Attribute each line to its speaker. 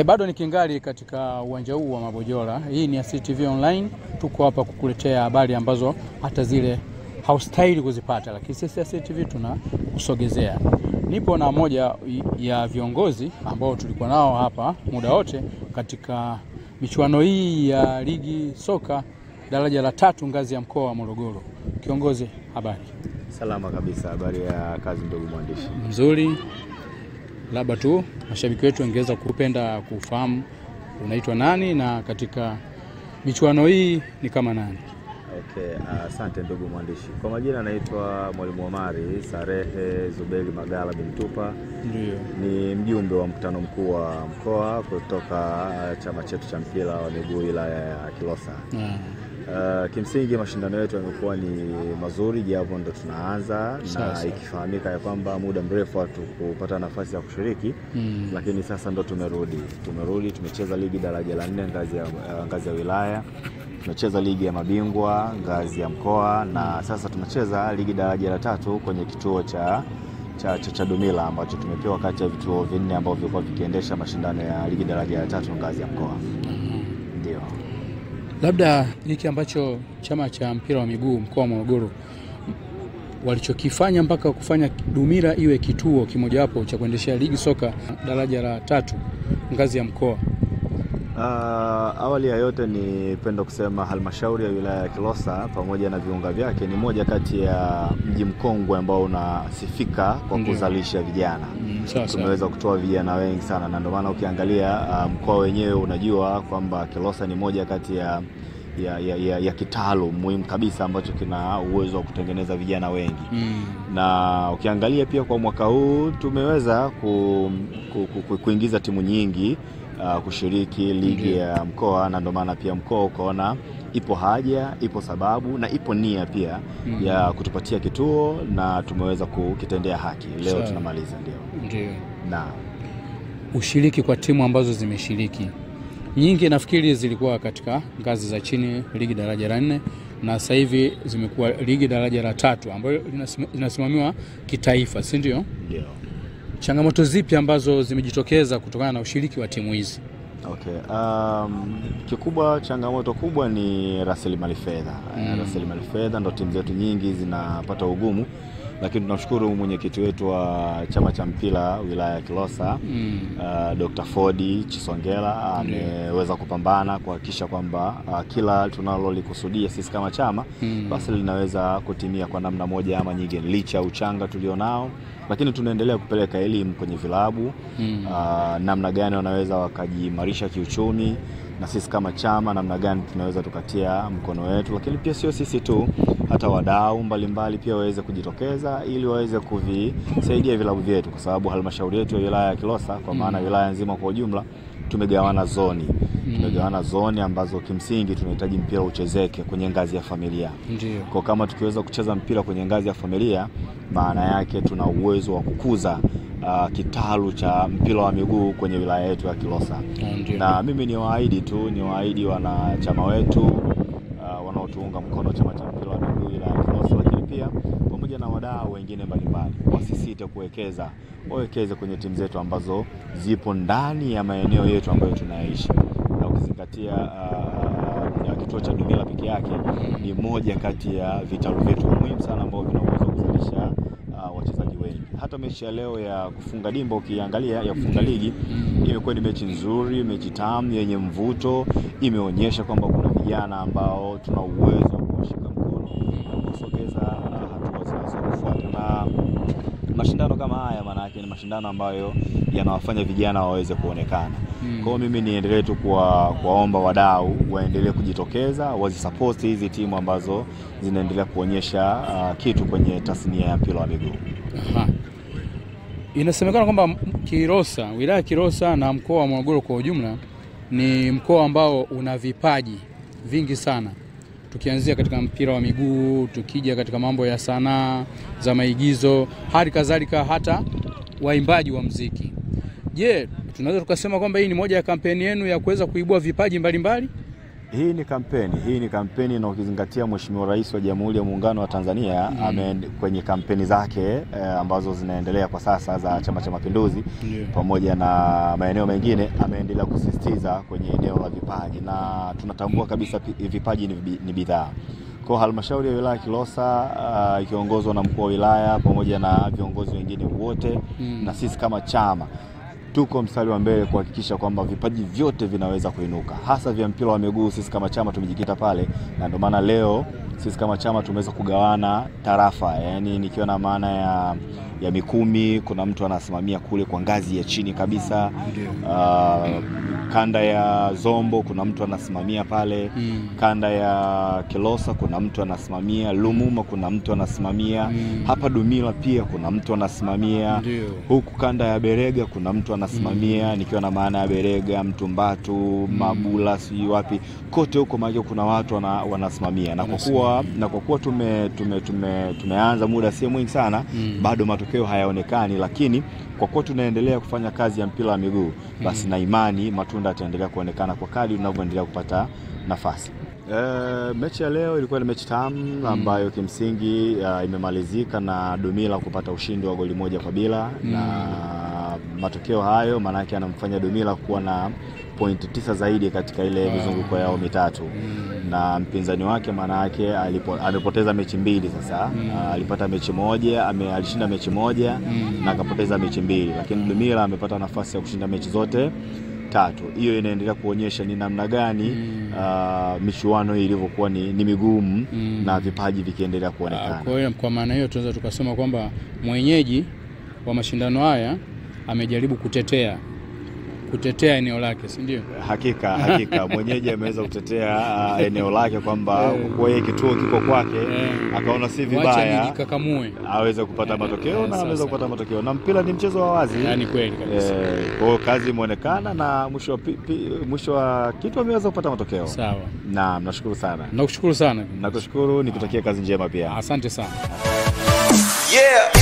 Speaker 1: Bado nikingali katika uwanja huu wa Mabojora. Hii ni Asili TV Online. Tuko hapa kukuletea habari ambazo hata zile haustahili kuzipata, lakini sisi Asili TV tunakusogezea. Nipo na moja ya viongozi ambao tulikuwa nao hapa muda wote katika michuano hii ya ligi soka daraja la 3 ngazi ya mkoa wa Morogoro. Kiongozi, habari?
Speaker 2: Salama kabisa, habari ya kazi ndugu mwandishi.
Speaker 1: Mzuri. Labda tu mashabiki wetu wangeweza kupenda kufahamu unaitwa nani na katika michuano hii ni kama nani?
Speaker 2: Okay, asante ndugu mwandishi. Kwa majina naitwa Mwalimu Omari Sarehe Zubeli Magala Bintupa.
Speaker 1: Ndio.
Speaker 2: Ni mjumbe wa mkutano mkuu wa mkoa kutoka chama chetu cha mpira wa miguu wilaya ya Kilosa. Kimsingi mashindano yetu yamekuwa ni mazuri japo ndo tunaanza na ikifahamika ya kwamba muda mrefu hatukupata nafasi ya kushiriki, lakini sasa ndo tumerudi tumecheza ligi daraja la 4 ngazi ya wilaya, tumecheza ligi ya mabingwa ngazi ya mkoa, na sasa tumecheza ligi daraja la 3 kwenye kituo cha Dumila ambacho tumepewa kati ya vituo 4 ambavyo vilikuwa vikiendesha mashindano ya ligi daraja la 3 ngazi ya mkoa. Ndio.
Speaker 1: Labda hiki ambacho chama cha mpira wa miguu mkoa wa Morogoro walichokifanya mpaka kufanya Dumila iwe kituo kimojawapo cha kuendeshea ligi soka daraja la 3 ngazi ya mkoa.
Speaker 2: Awali ya yote ni pendo kusema halmashauri ya wilaya ya Kilosa pamoja na viunga vyake ni moja kati ya mji mkongwe ambao unasifika kwa kuzalisha vijana. Tumeweza kutoa vijana wengi sana, na ndio maana ukiangalia mkoa wenyewe unajua kwamba Kilosa ni moja kati ya kitalu muhimu kabisa ambacho kina uwezo wa kutengeneza vijana wengi. Na ukiangalia pia kwa mwaka huu tumeweza kuingiza timu nyingi kushiriki ligi ya mkoa, na ndio maana pia mkoa ukaona ipo haja, ipo sababu na ipo nia pia ya kutupatia kituo, na tumeweza kukitendea haki. Leo tunamaliza ndio. Na
Speaker 1: ushiriki kwa timu ambazo zimeshiriki nyingi nafikiri zilikuwa katika ngazi za chini ligi daraja la 4, na sasa hivi zimekuwa ligi daraja la 3 ambayo inasimamiwa kitaifa, si ndio?
Speaker 2: Ndio.
Speaker 1: Changamoto zipi ambazo zimejitokeza kutokana na ushiriki wa timu hizi?
Speaker 2: Okay. Kikubwa, changamoto kubwa ni rasilimali fedha. Rasilimali fedha ndio timu zetu nyingi zinapata ugumu, lakini tunashukuru mwenyekiti wetu wa chama cha mpira wilaya ya Kilosa, Dr. Ford Chisongela ameweza kupambana kuhakikisha kwamba kila tunalolikusudia sisi kama chama basi linaweza kutimia kwa namna moja ama nyingine, licha uchanga tulionao, lakini tunaendelea kupeleka elimu kwenye vilabu, namna gani wanaweza wakajiimarisha kiuchumi, na sisi kama chama namna gani tunaweza tukatia mkono wetu, lakini pia sio sisi tu, hata wadau mbalimbali pia waweze kujitokeza ili waweze kuvisaidia vilabu vyetu, kwa sababu halmashauri yetu ya wilaya ya Kilosa kwa maana wilaya nzima kwa ujumla tumegawana zoni. Tumegawana zoni ambazo kimsingi tunahitaji mpira uchezeke kwenye ngazi ya familia. Kwa kama tukiweza kucheza mpira kwenye ngazi ya familia, maana yake tuna uwezo wa kukuza kitalu cha mpira wa miguu kwenye wilaya yetu ya Kilosa. Na mimi ni waahidi wanachama wetu wanaotuunga mkono chama cha mpira wa miguu wilaya ya Kilosa, lakini pia pamoja na wadau wengine mbalimbali, wasisite wawekeze kwenye timu zetu ambazo zipo ndani ya maeneo yetu ambayo tunaishi. Na ukizingatia kituo cha Dumila pekee yake ni moja kati ya vitalu vyetu muhimu sana ambavyo vinaweza kuzalisha wachezaji wengi. Hata mechi ya leo ya kufunga dimba ukiangalia ya kufunga ligi imekuwa ni mechi nzuri, mechi tamu yenye mvuto, imeonyesha kwamba kuna vijana ambao tuna uwezo wa kuwashika mkono na kusogeza hatua zinazofuata. Na mashindano kama haya maana yake ni mashindano ambayo yanawafanya vijana waweze kuonekana. Kwa hiyo mimi niendelee tu kuwaomba wadau waendelee kujitokeza, wazisupport hizi timu ambazo zinaendelea kuonyesha kitu kwenye tasnia ya mpira wa miguu.
Speaker 1: Inasemekana kwamba Kilosa, wilaya Kilosa na mkoa wa Morogoro kwa ujumla ni mkoa ambao una vipaji vingi sana. Tukianzia katika mpira wa miguu, tukija katika mambo ya sanaa za maigizo, hadi kadhalika hata waimbaji wa muziki. Je, tunaweza tukasema kwamba hii ni moja ya kampeni yenu ya kuweza kuibua vipaji mbalimbali?
Speaker 2: Hii ni kampeni na ukizingatia Mheshimiwa Rais wa Jamhuri ya Muungano wa Tanzania kwenye kampeni zake ambazo zinaendelea kwa sasa za Chama cha Mapinduzi pamoja na maeneo mengine, ameendelea kusisitiza kwenye eneo la vipaji, na tunatambua kabisa vipaji ni bidhaa. Kwa halmashauri ya wilaya Kilosa ikiongozwa na mkuu wa wilaya pamoja na viongozi wengine wote na sisi kama chama tuko mstari wa mbele kuhakikisha kwamba vipaji vyote vinaweza kuinuka, hasa vya mpira wa miguu. Sisi kama chama tumejikita pale, na ndio maana leo sisi kama chama tumeweza kugawana tarafa, yani nikiwa na maana ya Mikumi kuna mtu anasimamia kule kwa ngazi ya chini kabisa. Kanda ya Zombo kuna mtu anasimamia pale. Kanda ya Kilosa kuna mtu anasimamia. Lumuma kuna mtu anasimamia. Hapa Dumila pia kuna mtu anasimamia. Huku kanda ya Berega kuna mtu anasimamia, nikiwa na maana ya Berega, Mtumbatu, Mabula, si wapi kote huko maana kuna watu wanasimamia. Na kwa kuwa tumeanza muda si mwingi sana, bado matokeo hayaonekani, lakini kwa kuwa tunaendelea kufanya kazi ya mpira wa miguu, basi na imani matunda yataendelea kuonekana kwa kadri tunavyoendelea kupata nafasi. Mechi ya leo ilikuwa ni mechi tamu ambayo kimsingi imemalizika na Dumila kupata ushindi wa goli 1-0, na matokeo hayo maana yake anamfanya Dumila kuwa na pointi 9 zaidi katika ile mizunguko yao mitatu, na mpinzani wake maana yake amepoteza mechi 2 sasa. Alipata mechi moja, alishinda mechi moja na akapoteza mechi 2, lakini Dumila amepata nafasi ya kushinda mechi zote 3. Hiyo inaendelea kuonyesha ni namna gani michuano hii ilivyokuwa ni migumu na vipaji vikiendelea kuonekana.
Speaker 1: Kwa hiyo kwa maana hiyo tunaweza tukasema kwamba mwenyeji wa mashindano haya amejaribu kutetea eneo lake, si ndio?
Speaker 2: Hakika mwenyeji ameweza kutetea eneo lake kwamba kwa hiyo kituo kiko kwake, akaona si vibaya aweze kupata matokeo, na aweza kupata matokeo, na mpira ni mchezo wa wazi.
Speaker 1: Yaani kweli kabisa.
Speaker 2: Kwa hiyo kazi imeonekana na mwisho wa kitu ameweza kupata matokeo.
Speaker 1: Sawa.
Speaker 2: Naam, nashukuru sana.
Speaker 1: Nakushukuru sana.
Speaker 2: Nakushukuru, nikutakia kazi njema pia.
Speaker 1: Asante sana.
Speaker 3: Yeah.